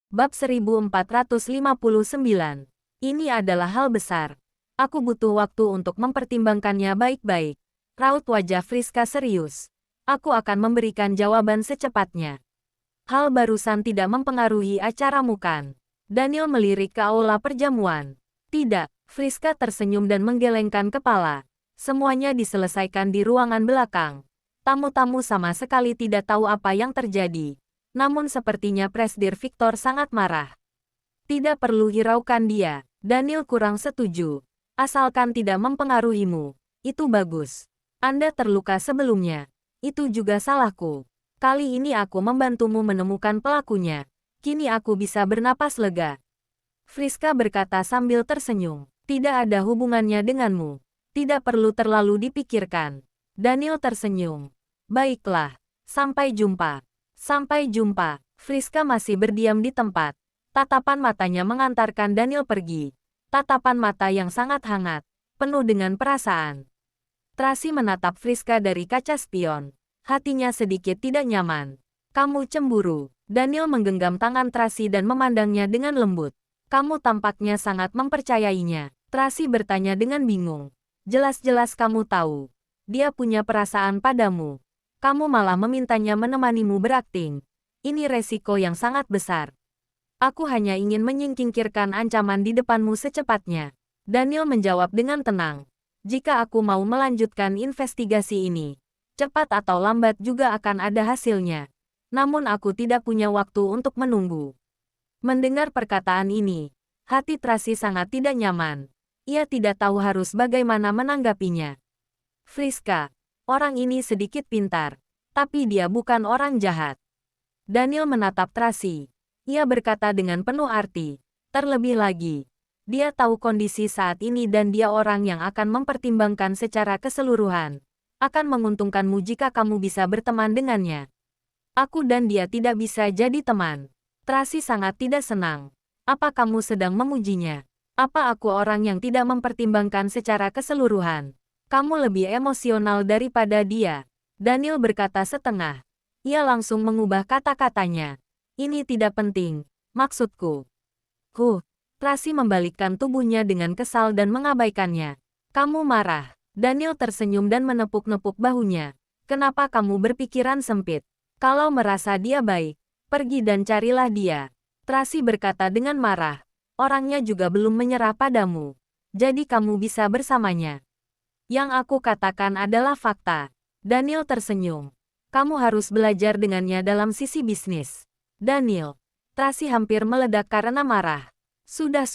Bab 1459. Ini adalah hal besar. Aku butuh waktu untuk mempertimbangkannya baik-baik. Raut wajah Friska serius. Aku akan memberikan jawaban secepatnya. Hal barusan tidak mempengaruhi acaramu kan? Daniel melirik ke aula perjamuan. Tidak, Friska tersenyum dan menggelengkan kepala. Semuanya diselesaikan di ruangan belakang. Tamu-tamu sama sekali tidak tahu apa yang terjadi. Namun sepertinya Presdir Victor sangat marah. Tidak perlu hiraukan dia. Daniel kurang setuju. Asalkan tidak mempengaruhimu. Itu bagus. Anda terluka sebelumnya. Itu juga salahku. Kali ini aku membantumu menemukan pelakunya. Kini aku bisa bernapas lega. Friska berkata sambil tersenyum. Tidak ada hubungannya denganmu. Tidak perlu terlalu dipikirkan. Daniel tersenyum. Baiklah. Sampai jumpa. Sampai jumpa. Friska masih berdiam di tempat. Tatapan matanya mengantarkan Daniel pergi. Tatapan mata yang sangat hangat, penuh dengan perasaan. Tracy menatap Friska dari kaca spion. Hatinya sedikit tidak nyaman. Kamu cemburu. Daniel menggenggam tangan Tracy dan memandangnya dengan lembut. Kamu tampaknya sangat mempercayainya. Tracy bertanya dengan bingung. Jelas-jelas kamu tahu. Dia punya perasaan padamu. Kamu malah memintanya menemanimu berakting. Ini resiko yang sangat besar. Aku hanya ingin menyingkirkan ancaman di depanmu secepatnya. Daniel menjawab dengan tenang. Jika aku mau melanjutkan investigasi ini, cepat atau lambat juga akan ada hasilnya. Namun aku tidak punya waktu untuk menunggu. Mendengar perkataan ini, hati Tracy sangat tidak nyaman. Ia tidak tahu harus bagaimana menanggapinya. Friska. Orang ini sedikit pintar, tapi dia bukan orang jahat. Daniel menatap Tracy. Ia berkata dengan penuh arti. Terlebih lagi, dia tahu kondisi saat ini dan dia orang yang akan mempertimbangkan secara keseluruhan. Akan menguntungkanmu jika kamu bisa berteman dengannya. Aku dan dia tidak bisa jadi teman. Tracy sangat tidak senang. Apa kamu sedang memujinya? Apa aku orang yang tidak mempertimbangkan secara keseluruhan? Kamu lebih emosional daripada dia. Daniel berkata setengah. Ia langsung mengubah kata-katanya. Ini tidak penting. Maksudku. Tracy membalikkan tubuhnya dengan kesal dan mengabaikannya. Kamu marah. Daniel tersenyum dan menepuk-nepuk bahunya. Kenapa kamu berpikiran sempit? Kalau merasa dia baik, pergi dan carilah dia. Tracy berkata dengan marah. Orangnya juga belum menyerah padamu. Jadi kamu bisa bersamanya. Yang aku katakan adalah fakta. Daniel tersenyum. Kamu harus belajar dengannya dalam sisi bisnis. Daniel. Tracy hampir meledak karena marah. Sudah.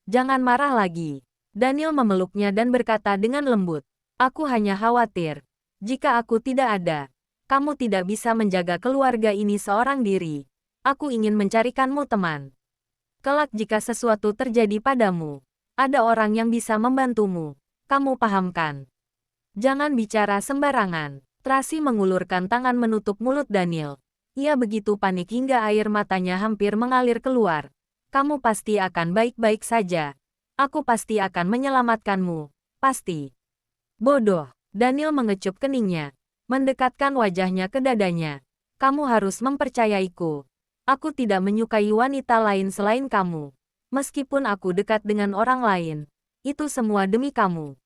Jangan marah lagi. Daniel memeluknya dan berkata dengan lembut. Aku hanya khawatir. Jika aku tidak ada, kamu tidak bisa menjaga keluarga ini seorang diri. Aku ingin mencarikanmu teman. Kelak jika sesuatu terjadi padamu, ada orang yang bisa membantumu. Kamu pahamkan? Jangan bicara sembarangan. Tracy mengulurkan tangan menutup mulut Daniel. Ia begitu panik hingga air matanya hampir mengalir keluar. Kamu pasti akan baik-baik saja. Aku pasti akan menyelamatkanmu. Pasti. Bodoh. Daniel mengecup keningnya. Mendekatkan wajahnya ke dadanya. Kamu harus mempercayaiku. Aku tidak menyukai wanita lain selain kamu. Meskipun aku dekat dengan orang lain. Itu semua demi kamu.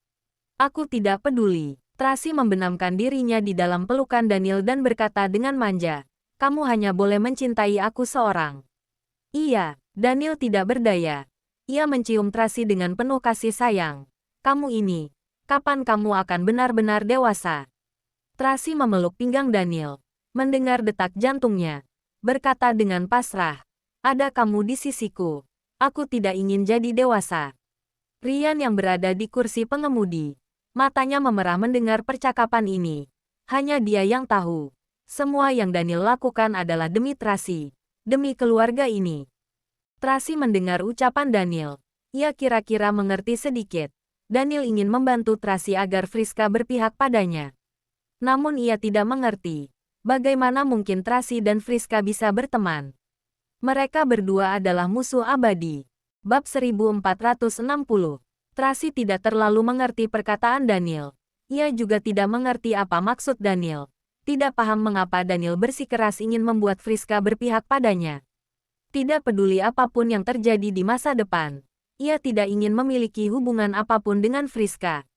Aku tidak peduli. Tracy membenamkan dirinya di dalam pelukan Daniel dan berkata dengan manja. Kamu hanya boleh mencintai aku seorang. Iya, Daniel tidak berdaya. Ia mencium Tracy dengan penuh kasih sayang. Kamu ini, kapan kamu akan benar-benar dewasa? Tracy memeluk pinggang Daniel. Mendengar detak jantungnya. Berkata dengan pasrah. Ada kamu di sisiku. Aku tidak ingin jadi dewasa. Ryan yang berada di kursi pengemudi. Matanya memerah mendengar percakapan ini. Hanya dia yang tahu. Semua yang Daniel lakukan adalah demi Tracy. Demi keluarga ini. Tracy mendengar ucapan Daniel. Ia kira-kira mengerti sedikit. Daniel ingin membantu Tracy agar Friska berpihak padanya. Namun ia tidak mengerti. Bagaimana mungkin Tracy dan Friska bisa berteman? Mereka berdua adalah musuh abadi. Bab 1460. Tracy tidak terlalu mengerti perkataan Daniel. Ia juga tidak mengerti apa maksud Daniel. Tidak paham mengapa Daniel bersikeras ingin membuat Friska berpihak padanya. Tidak peduli apapun yang terjadi di masa depan. Ia tidak ingin memiliki hubungan apapun dengan Friska.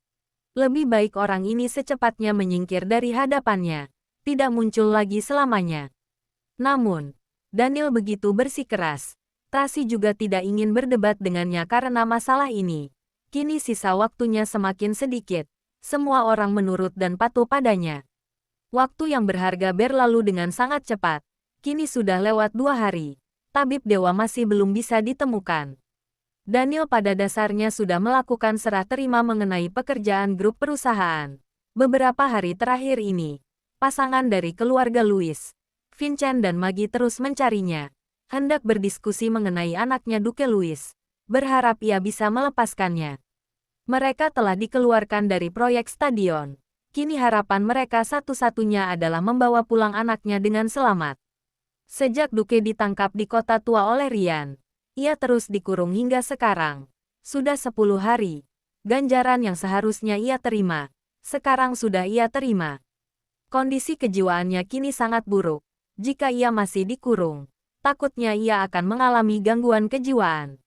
Lebih baik orang ini secepatnya menyingkir dari hadapannya. Tidak muncul lagi selamanya. Namun, Daniel begitu bersikeras. Tracy juga tidak ingin berdebat dengannya karena masalah ini. Kini sisa waktunya semakin sedikit. Semua orang menurut dan patuh padanya. Waktu yang berharga berlalu dengan sangat cepat. Kini sudah lewat 2 hari. Tabib dewa masih belum bisa ditemukan. Daniel pada dasarnya sudah melakukan serah terima mengenai pekerjaan grup perusahaan. Beberapa hari terakhir ini, pasangan dari keluarga Louis, Vincent dan Maggie terus mencarinya. Hendak berdiskusi mengenai anaknya Duke Louis. Berharap ia bisa melepaskannya. Mereka telah dikeluarkan dari proyek stadion. Kini harapan mereka satu-satunya adalah membawa pulang anaknya dengan selamat. Sejak Duke ditangkap di kota tua oleh Ryan, ia terus dikurung hingga sekarang. Sudah 10 hari. Ganjaran yang seharusnya ia terima, sekarang sudah ia terima. Kondisi kejiwaannya kini sangat buruk. Jika ia masih dikurung, takutnya ia akan mengalami gangguan kejiwaan.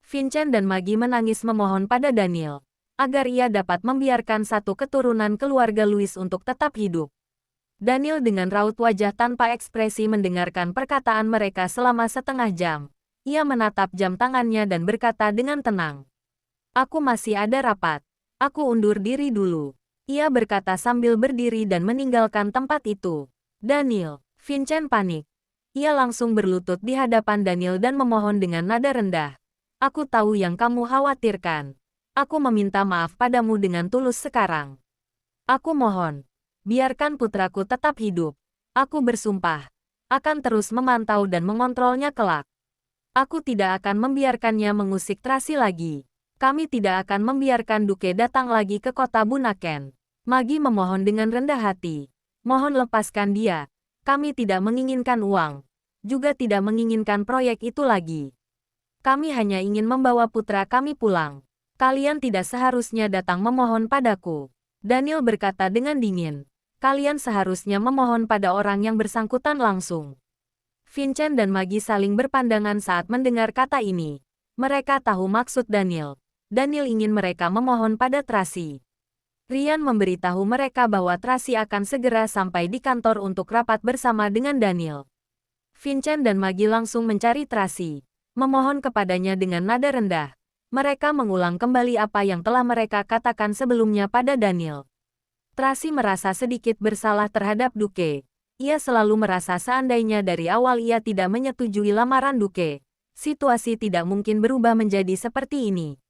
Vincent dan Maggie menangis memohon pada Daniel, agar ia dapat membiarkan satu keturunan keluarga Louis untuk tetap hidup. Daniel dengan raut wajah tanpa ekspresi mendengarkan perkataan mereka selama setengah jam. Ia menatap jam tangannya dan berkata dengan tenang. Aku masih ada rapat. Aku undur diri dulu. Ia berkata sambil berdiri dan meninggalkan tempat itu. Daniel, Vincent panik. Ia langsung berlutut di hadapan Daniel dan memohon dengan nada rendah. Aku tahu yang kamu khawatirkan. Aku meminta maaf padamu dengan tulus sekarang. Aku mohon. Biarkan putraku tetap hidup. Aku bersumpah, akan terus memantau dan mengontrolnya kelak. Aku tidak akan membiarkannya mengusik Tracy lagi. Kami tidak akan membiarkan Duke datang lagi ke kota Bunaken. Maggie memohon dengan rendah hati. Mohon lepaskan dia. Kami tidak menginginkan uang. Juga tidak menginginkan proyek itu lagi. Kami hanya ingin membawa putra kami pulang. Kalian tidak seharusnya datang memohon padaku. Daniel berkata dengan dingin. Kalian seharusnya memohon pada orang yang bersangkutan langsung. Vincent dan Maggie saling berpandangan saat mendengar kata ini. Mereka tahu maksud Daniel. Daniel ingin mereka memohon pada Tracy. Ryan memberitahu mereka bahwa Tracy akan segera sampai di kantor untuk rapat bersama dengan Daniel. Vincent dan Maggie langsung mencari Tracy. Memohon kepadanya dengan nada rendah. Mereka mengulang kembali apa yang telah mereka katakan sebelumnya pada Daniel. Tracy merasa sedikit bersalah terhadap Duke. Ia selalu merasa seandainya dari awal ia tidak menyetujui lamaran Duke, situasi tidak mungkin berubah menjadi seperti ini.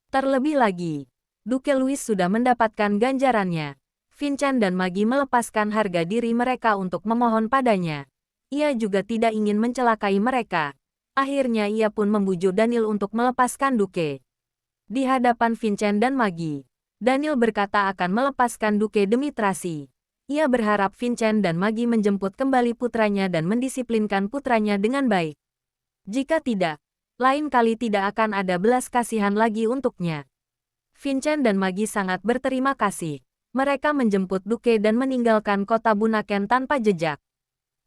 Terlebih lagi, Duke Louis sudah mendapatkan ganjarannya. Vincent dan Maggie melepaskan harga diri mereka untuk memohon padanya. Ia juga tidak ingin mencelakai mereka. Akhirnya ia pun membujuk Daniel untuk melepaskan Duke. Di hadapan Vincent dan Maggie, Daniel berkata akan melepaskan Duke demi Tracy. Ia berharap Vincent dan Maggie menjemput kembali putranya dan mendisiplinkan putranya dengan baik. Jika tidak, lain kali tidak akan ada belas kasihan lagi untuknya. Vincent dan Maggie sangat berterima kasih. Mereka menjemput Duke dan meninggalkan kota Bunaken tanpa jejak.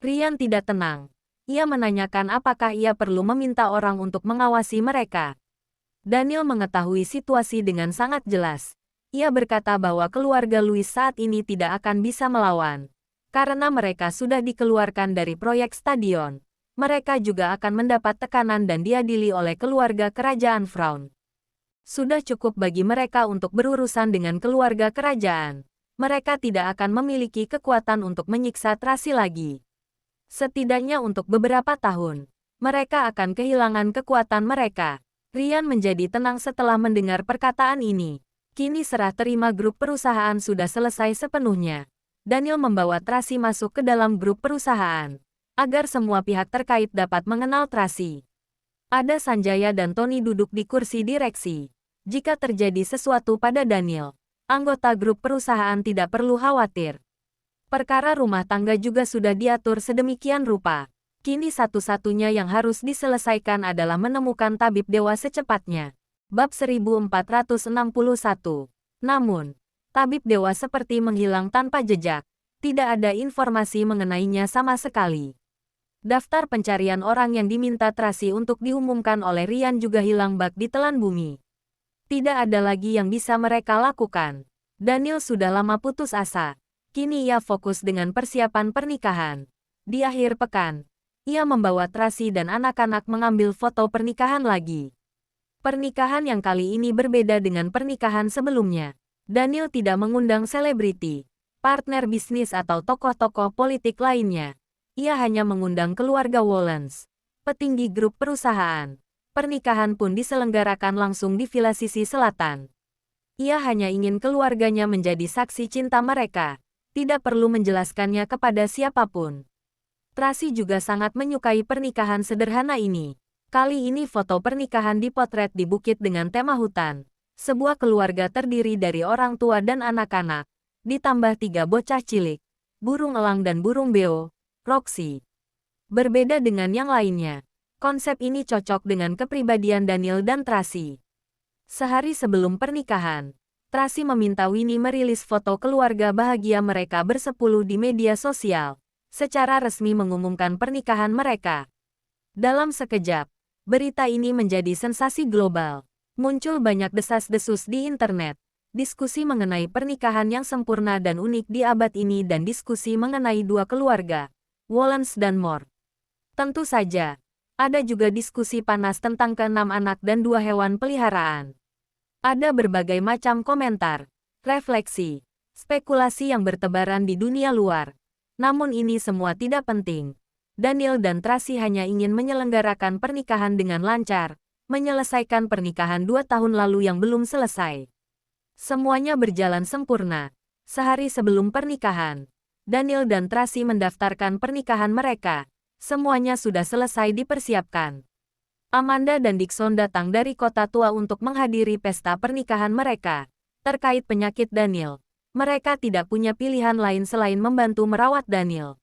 Ryan tidak tenang. Ia menanyakan apakah ia perlu meminta orang untuk mengawasi mereka. Daniel mengetahui situasi dengan sangat jelas. Ia berkata bahwa keluarga Louis saat ini tidak akan bisa melawan. Karena mereka sudah dikeluarkan dari proyek stadion. Mereka juga akan mendapat tekanan dan diadili oleh keluarga kerajaan Fraun. Sudah cukup bagi mereka untuk berurusan dengan keluarga kerajaan. Mereka tidak akan memiliki kekuatan untuk menyiksa Tracy lagi. Setidaknya untuk beberapa tahun, mereka akan kehilangan kekuatan mereka. Ryan menjadi tenang setelah mendengar perkataan ini. Kini serah terima grup perusahaan sudah selesai sepenuhnya. Daniel membawa Tracy masuk ke dalam grup perusahaan, agar semua pihak terkait dapat mengenal Tracy. Ada Sanjaya dan Tony duduk di kursi direksi. Jika terjadi sesuatu pada Daniel, anggota grup perusahaan tidak perlu khawatir. Perkara rumah tangga juga sudah diatur sedemikian rupa. Kini satu-satunya yang harus diselesaikan adalah menemukan tabib dewa secepatnya. Bab 1461. Namun, tabib dewa seperti menghilang tanpa jejak. Tidak ada informasi mengenainya sama sekali. Daftar pencarian orang yang diminta Tracy untuk diumumkan oleh Ryan juga hilang bak di telan bumi. Tidak ada lagi yang bisa mereka lakukan. Daniel sudah lama putus asa. Kini ia fokus dengan persiapan pernikahan. Di akhir pekan, ia membawa Tracy dan anak-anak mengambil foto pernikahan lagi. Pernikahan yang kali ini berbeda dengan pernikahan sebelumnya. Daniel tidak mengundang selebriti, partner bisnis atau tokoh-tokoh politik lainnya. Ia hanya mengundang keluarga Wollens, petinggi grup perusahaan. Pernikahan pun diselenggarakan langsung di Villa Sisi Selatan. Ia hanya ingin keluarganya menjadi saksi cinta mereka, tidak perlu menjelaskannya kepada siapapun. Tracy juga sangat menyukai pernikahan sederhana ini. Kali ini foto pernikahan dipotret di bukit dengan tema hutan. Sebuah keluarga terdiri dari orang tua dan anak-anak, ditambah 3 bocah cilik, burung elang dan burung beo, Roxy. Berbeda dengan yang lainnya, konsep ini cocok dengan kepribadian Daniel dan Tracy. Sehari sebelum pernikahan, Tracy meminta Winnie merilis foto keluarga bahagia mereka bersepuluh di media sosial, secara resmi mengumumkan pernikahan mereka. Dalam sekejap, berita ini menjadi sensasi global. Muncul banyak desas-desus di internet, diskusi mengenai pernikahan yang sempurna dan unik di abad ini dan diskusi mengenai dua keluarga, Wollens dan Moore. Tentu saja, ada juga diskusi panas tentang ke-6 anak dan 2 hewan peliharaan. Ada berbagai macam komentar, refleksi, spekulasi yang bertebaran di dunia luar. Namun ini semua tidak penting. Daniel dan Tracy hanya ingin menyelenggarakan pernikahan dengan lancar, menyelesaikan pernikahan 2 tahun lalu yang belum selesai. Semuanya berjalan sempurna. Sehari sebelum pernikahan, Daniel dan Tracy mendaftarkan pernikahan mereka. Semuanya sudah selesai dipersiapkan. Amanda dan Dixon datang dari kota tua untuk menghadiri pesta pernikahan mereka. Terkait penyakit Daniel, mereka tidak punya pilihan lain selain membantu merawat Daniel.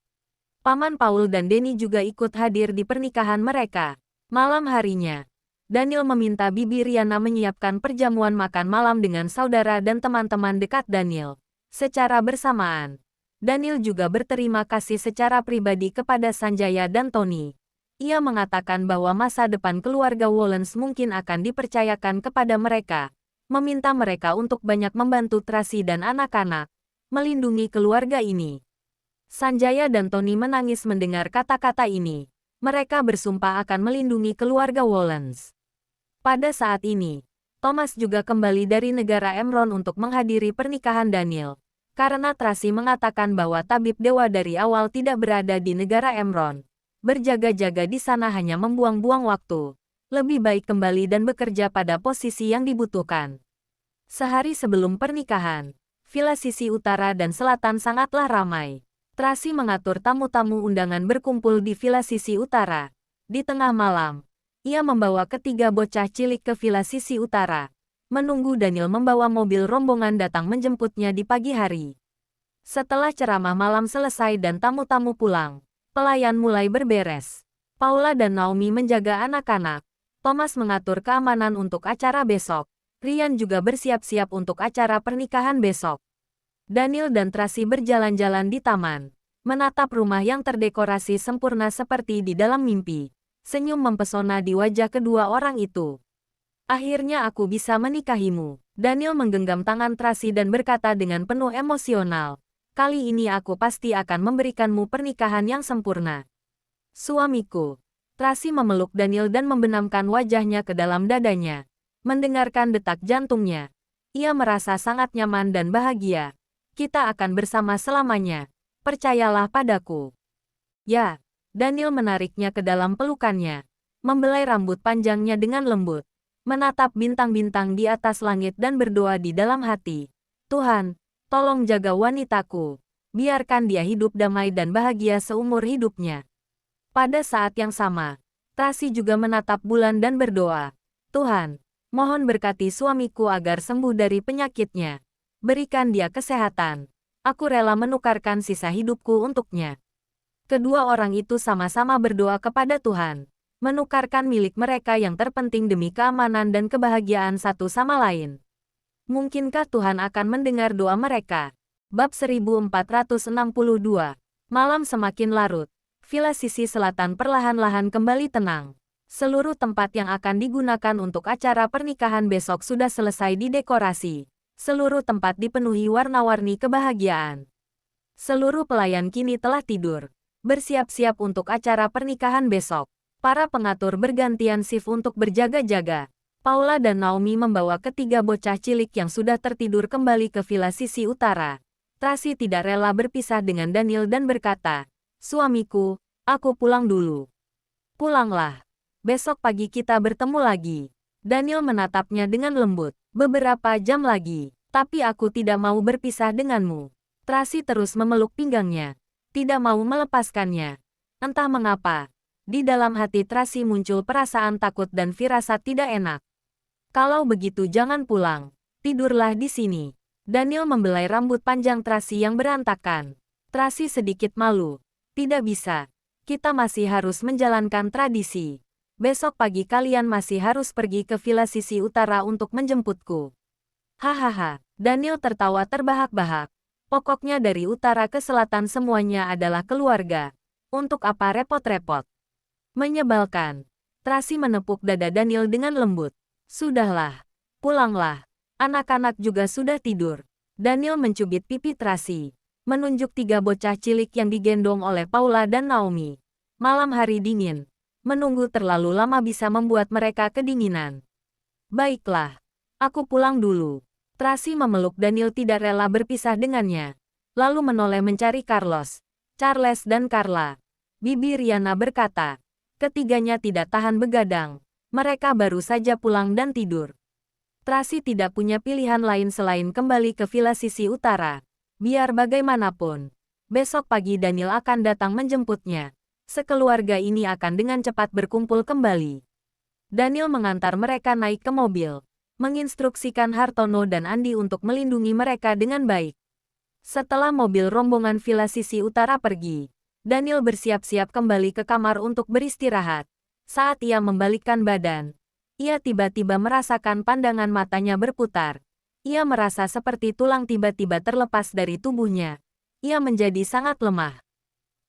Paman Paul dan Denny juga ikut hadir di pernikahan mereka. Malam harinya, Daniel meminta Bibi Rihanna menyiapkan perjamuan makan malam dengan saudara dan teman-teman dekat Daniel. Secara bersamaan, Daniel juga berterima kasih secara pribadi kepada Sanjaya dan Tony. Ia mengatakan bahwa masa depan keluarga Wollens mungkin akan dipercayakan kepada mereka, meminta mereka untuk banyak membantu Tracy dan anak-anak, melindungi keluarga ini. Sanjaya dan Tony menangis mendengar kata-kata ini. Mereka bersumpah akan melindungi keluarga Wollens. Pada saat ini, Thomas juga kembali dari negara Emron untuk menghadiri pernikahan Daniel. Karena Tracy mengatakan bahwa tabib dewa dari awal tidak berada di negara Emron. Berjaga-jaga di sana hanya membuang-buang waktu. Lebih baik kembali dan bekerja pada posisi yang dibutuhkan. Sehari sebelum pernikahan, Villa Sisi Utara dan Selatan sangatlah ramai. Tracy mengatur tamu-tamu undangan berkumpul di Villa Sisi Utara. Di tengah malam, ia membawa ketiga bocah cilik ke Villa Sisi Utara. Menunggu Daniel membawa mobil rombongan datang menjemputnya di pagi hari. Setelah ceramah malam selesai dan tamu-tamu pulang, pelayan mulai berberes. Paula dan Naomi menjaga anak-anak. Thomas mengatur keamanan untuk acara besok. Ryan juga bersiap-siap untuk acara pernikahan besok. Daniel dan Tracy berjalan-jalan di taman, menatap rumah yang terdekorasi sempurna seperti di dalam mimpi. Senyum mempesona di wajah kedua orang itu. Akhirnya aku bisa menikahimu. Daniel menggenggam tangan Tracy dan berkata dengan penuh emosional. Kali ini aku pasti akan memberikanmu pernikahan yang sempurna. Suamiku. Tracy memeluk Daniel dan membenamkan wajahnya ke dalam dadanya. Mendengarkan detak jantungnya, ia merasa sangat nyaman dan bahagia. Kita akan bersama selamanya. Percayalah padaku. Ya, Daniel menariknya ke dalam pelukannya. Membelai rambut panjangnya dengan lembut. Menatap bintang-bintang di atas langit dan berdoa di dalam hati. Tuhan, tolong jaga wanitaku. Biarkan dia hidup damai dan bahagia seumur hidupnya. Pada saat yang sama, Tracy juga menatap bulan dan berdoa. Tuhan, mohon berkati suamiku agar sembuh dari penyakitnya. Berikan dia kesehatan. Aku rela menukarkan sisa hidupku untuknya. Kedua orang itu sama-sama berdoa kepada Tuhan. Menukarkan milik mereka yang terpenting demi keamanan dan kebahagiaan satu sama lain. Mungkinkah Tuhan akan mendengar doa mereka? Bab 1462. Malam semakin larut. Villa sisi selatan perlahan-lahan kembali tenang. Seluruh tempat yang akan digunakan untuk acara pernikahan besok sudah selesai didekorasi. Seluruh tempat dipenuhi warna-warni kebahagiaan. Seluruh pelayan kini telah tidur, bersiap-siap untuk acara pernikahan besok. Para pengatur bergantian shift untuk berjaga-jaga. Paula dan Naomi membawa ketiga bocah cilik yang sudah tertidur kembali ke villa sisi utara. Tracy tidak rela berpisah dengan Daniel dan berkata, "Suamiku, aku pulang dulu." "Pulanglah. Besok pagi kita bertemu lagi." Daniel menatapnya dengan lembut. "Beberapa jam lagi. Tapi aku tidak mau berpisah denganmu." Tracy terus memeluk pinggangnya. Tidak mau melepaskannya. Entah mengapa. Di dalam hati Tracy muncul perasaan takut dan firasat tidak enak. "Kalau begitu jangan pulang. Tidurlah di sini." Daniel membelai rambut panjang Tracy yang berantakan. Tracy sedikit malu. "Tidak bisa. Kita masih harus menjalankan tradisi. Besok pagi kalian masih harus pergi ke villa sisi utara untuk menjemputku." "Hahaha." Daniel tertawa terbahak-bahak. "Pokoknya dari utara ke selatan semuanya adalah keluarga. Untuk apa repot-repot?" "Menyebalkan." Tracy menepuk dada Daniel dengan lembut. "Sudahlah. Pulanglah. Anak-anak juga sudah tidur." Daniel mencubit pipi Tracy. Menunjuk tiga bocah cilik yang digendong oleh Paula dan Naomi. Malam hari dingin. Menunggu terlalu lama bisa membuat mereka kedinginan. "Baiklah. Aku pulang dulu." Tracy memeluk Daniel tidak rela berpisah dengannya. Lalu menoleh mencari Carlos, Charles dan Carla. Bibi Riana berkata. Ketiganya tidak tahan begadang. Mereka baru saja pulang dan tidur. Tracy tidak punya pilihan lain selain kembali ke villa sisi utara. Biar bagaimanapun, besok pagi Daniel akan datang menjemputnya. Sekeluarga ini akan dengan cepat berkumpul kembali. Daniel mengantar mereka naik ke mobil, menginstruksikan Hartono dan Andi untuk melindungi mereka dengan baik. Setelah mobil rombongan villa sisi utara pergi, Daniel bersiap-siap kembali ke kamar untuk beristirahat. Saat ia membalikkan badan, ia tiba-tiba merasakan pandangan matanya berputar. Ia merasa seperti tulang tiba-tiba terlepas dari tubuhnya. Ia menjadi sangat lemah.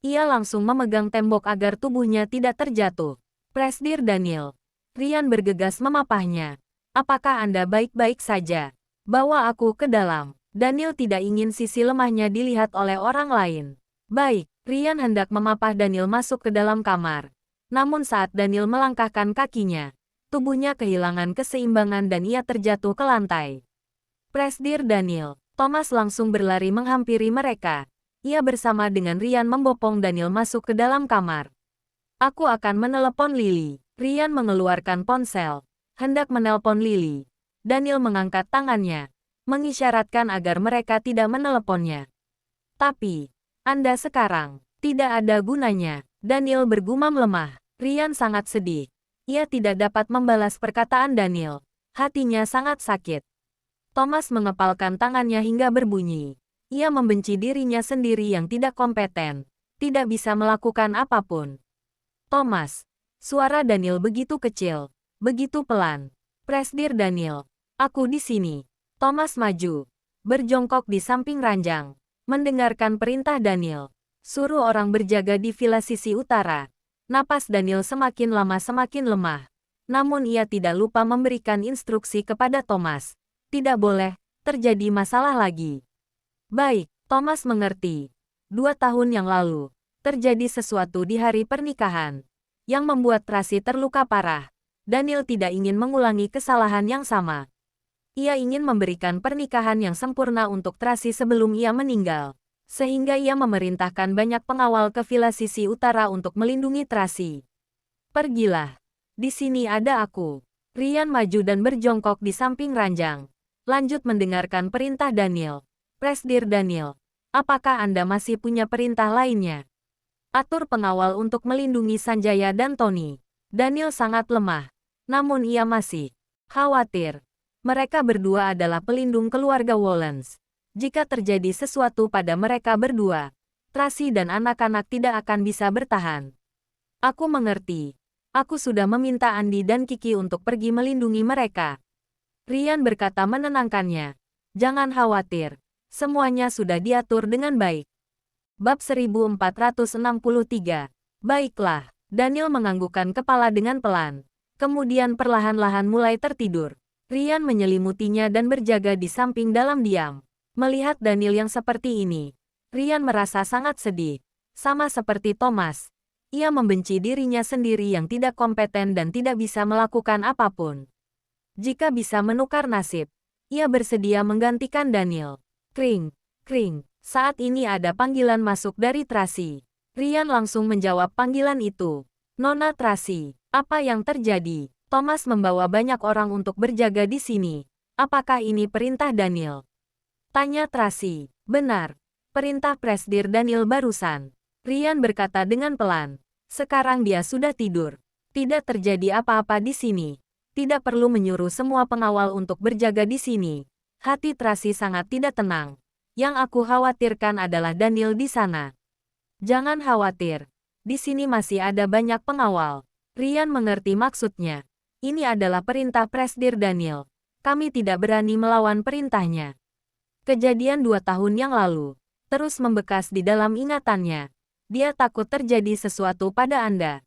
Ia langsung memegang tembok agar tubuhnya tidak terjatuh. "Presdir Daniel." Rian bergegas memapahnya. "Apakah Anda baik-baik saja? Bawa aku ke dalam." Daniel tidak ingin sisi lemahnya dilihat oleh orang lain. "Baik." Rian hendak memapah Daniel masuk ke dalam kamar. Namun saat Daniel melangkahkan kakinya, tubuhnya kehilangan keseimbangan dan ia terjatuh ke lantai. "Presdir Daniel." Thomas langsung berlari menghampiri mereka. Ia bersama dengan Rian membopong Daniel masuk ke dalam kamar. "Aku akan menelepon Lily." Rian mengeluarkan ponsel, hendak menelpon Lily. Daniel mengangkat tangannya, mengisyaratkan agar mereka tidak meneleponnya. "Tapi, Anda sekarang, tidak ada gunanya." Daniel bergumam lemah. Rian sangat sedih. Ia tidak dapat membalas perkataan Daniel. Hatinya sangat sakit. Thomas mengepalkan tangannya hingga berbunyi. Ia membenci dirinya sendiri yang tidak kompeten, tidak bisa melakukan apapun. "Thomas." Suara Daniel begitu kecil, begitu pelan. "Presdir Daniel, aku di sini." Thomas maju, berjongkok di samping ranjang, mendengarkan perintah Daniel. "Suruh orang berjaga di villa sisi utara." Napas Daniel semakin lama semakin lemah. Namun ia tidak lupa memberikan instruksi kepada Thomas. Tidak boleh terjadi masalah lagi. "Baik." Thomas mengerti. 2 tahun yang lalu, terjadi sesuatu di hari pernikahan yang membuat Tracy terluka parah. Daniel tidak ingin mengulangi kesalahan yang sama. Ia ingin memberikan pernikahan yang sempurna untuk Tracy sebelum ia meninggal. Sehingga ia memerintahkan banyak pengawal ke villa sisi utara untuk melindungi Tracy. "Pergilah. Di sini ada aku." Rian maju dan berjongkok di samping ranjang. Lanjut mendengarkan perintah Daniel. "Presdir Daniel, apakah Anda masih punya perintah lainnya?" "Atur pengawal untuk melindungi Sanjaya dan Tony." Daniel sangat lemah. Namun ia masih khawatir. Mereka berdua adalah pelindung keluarga Wollens. Jika terjadi sesuatu pada mereka berdua, Tracy dan anak-anak tidak akan bisa bertahan. "Aku mengerti. Aku sudah meminta Andi dan Kiki untuk pergi melindungi mereka." Rian berkata menenangkannya. "Jangan khawatir. Semuanya sudah diatur dengan baik." Bab 1463. Baiklah, Daniel menganggukkan kepala dengan pelan. Kemudian perlahan-lahan mulai tertidur. Rian menyelimutinya dan berjaga di samping dalam diam. Melihat Daniel yang seperti ini, Rian merasa sangat sedih. Sama seperti Thomas, ia membenci dirinya sendiri yang tidak kompeten dan tidak bisa melakukan apapun. Jika bisa menukar nasib, ia bersedia menggantikan Daniel. Kring, kring, saat ini ada panggilan masuk dari Tracy. Rian langsung menjawab panggilan itu. Nona Tracy, apa yang terjadi? Thomas membawa banyak orang untuk berjaga di sini. Apakah ini perintah Daniel? Tanya Tracy. Benar. Perintah Presdir Daniel barusan. Rian berkata dengan pelan. Sekarang dia sudah tidur. Tidak terjadi apa-apa di sini. Tidak perlu menyuruh semua pengawal untuk berjaga di sini. Hati Tracy sangat tidak tenang. Yang aku khawatirkan adalah Daniel di sana. Jangan khawatir. Di sini masih ada banyak pengawal. Rian mengerti maksudnya. Ini adalah perintah Presdir Daniel. Kami tidak berani melawan perintahnya. Kejadian 2 tahun yang lalu terus membekas di dalam ingatannya. Dia takut terjadi sesuatu pada Anda.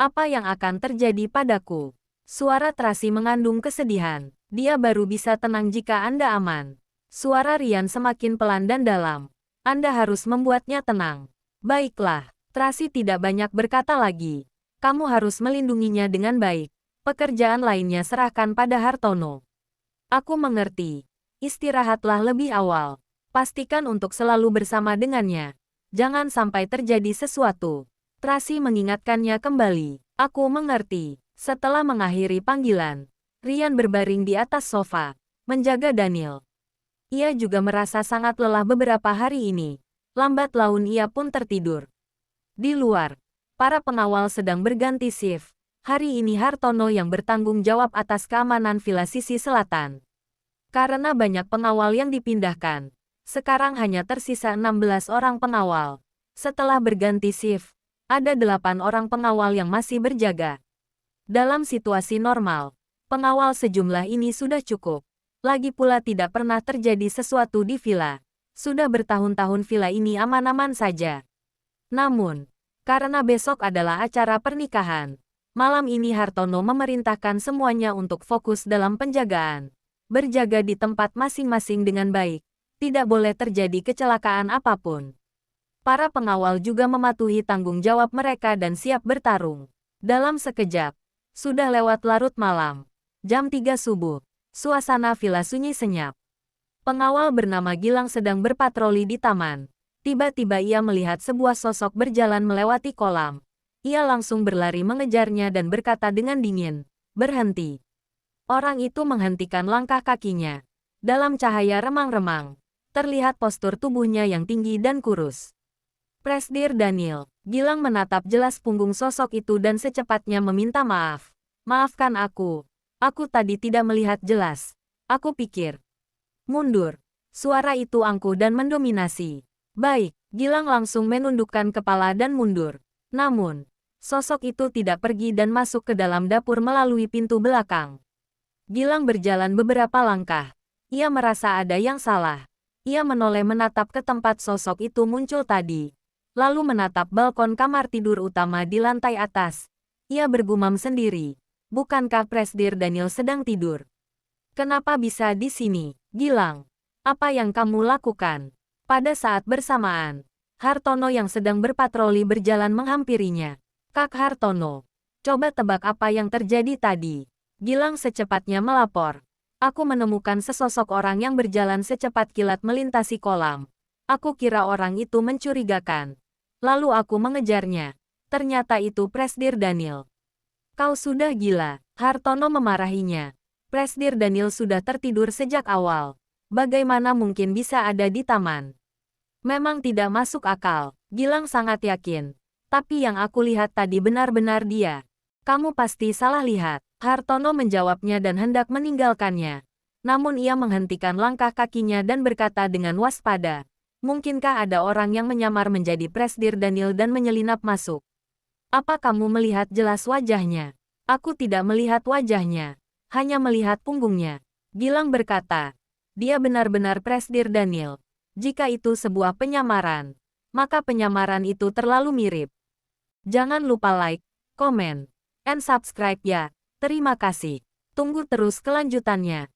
Apa yang akan terjadi padaku? Suara Tracy mengandung kesedihan. Dia baru bisa tenang jika Anda aman. Suara Rian semakin pelan dan dalam. Anda harus membuatnya tenang. Baiklah, Tracy tidak banyak berkata lagi. Kamu harus melindunginya dengan baik. Pekerjaan lainnya serahkan pada Hartono. Aku mengerti. Istirahatlah lebih awal. Pastikan untuk selalu bersama dengannya. Jangan sampai terjadi sesuatu. Tracy mengingatkannya kembali. Aku mengerti. Setelah mengakhiri panggilan, Rian berbaring di atas sofa, menjaga Daniel. Ia juga merasa sangat lelah beberapa hari ini. Lambat laun ia pun tertidur. Di luar, para pengawal sedang berganti shift. Hari ini Hartono yang bertanggung jawab atas keamanan Villa Sisi Selatan. Karena banyak pengawal yang dipindahkan, sekarang hanya tersisa 16 orang pengawal. Setelah berganti shift, ada 8 orang pengawal yang masih berjaga. Dalam situasi normal, pengawal sejumlah ini sudah cukup. Lagi pula tidak pernah terjadi sesuatu di villa. Sudah bertahun-tahun villa ini aman-aman saja. Namun, karena besok adalah acara pernikahan, malam ini Hartono memerintahkan semuanya untuk fokus dalam penjagaan. Berjaga di tempat masing-masing dengan baik. Tidak boleh terjadi kecelakaan apapun. Para pengawal juga mematuhi tanggung jawab mereka dan siap bertarung. Dalam sekejap, sudah lewat larut malam. Jam 3 subuh, suasana villa sunyi senyap. Pengawal bernama Gilang sedang berpatroli di taman. Tiba-tiba ia melihat sebuah sosok berjalan melewati kolam. Ia langsung berlari mengejarnya dan berkata dengan dingin, "Berhenti." Orang itu menghentikan langkah kakinya. Dalam cahaya remang-remang, terlihat postur tubuhnya yang tinggi dan kurus. Presdir Daniel. Gilang menatap jelas punggung sosok itu dan secepatnya meminta maaf. "Maafkan aku. Aku tadi tidak melihat jelas. Aku pikir." "Mundur." Suara itu angkuh dan mendominasi. "Baik." Gilang langsung menundukkan kepala dan mundur. Namun, sosok itu tidak pergi dan masuk ke dalam dapur melalui pintu belakang. Gilang berjalan beberapa langkah. Ia merasa ada yang salah. Ia menoleh menatap ke tempat sosok itu muncul tadi. Lalu menatap balkon kamar tidur utama di lantai atas. Ia bergumam sendiri. Bukankah Presdir Daniel sedang tidur? Kenapa bisa di sini? Gilang, apa yang kamu lakukan? Pada saat bersamaan, Hartono yang sedang berpatroli berjalan menghampirinya. "Kak Hartono, coba tebak apa yang terjadi tadi?" Gilang secepatnya melapor. "Aku menemukan sesosok orang yang berjalan secepat kilat melintasi kolam. Aku kira orang itu mencurigakan. Lalu aku mengejarnya. Ternyata itu Presdir Daniel." "Kau sudah gila." Hartono memarahinya. "Presdir Daniel sudah tertidur sejak awal. Bagaimana mungkin bisa ada di taman? Memang tidak masuk akal." Gilang sangat yakin. "Tapi yang aku lihat tadi benar-benar dia." "Kamu pasti salah lihat." Hartono menjawabnya dan hendak meninggalkannya. Namun ia menghentikan langkah kakinya dan berkata dengan waspada, "Mungkinkah ada orang yang menyamar menjadi Presdir Daniel dan menyelinap masuk? Apa kamu melihat jelas wajahnya?" "Aku tidak melihat wajahnya. Hanya melihat punggungnya." Gilang berkata, "Dia benar-benar Presdir Daniel. Jika itu sebuah penyamaran, maka penyamaran itu terlalu mirip." Jangan lupa like, comment, and subscribe ya. Terima kasih. Tunggu terus kelanjutannya.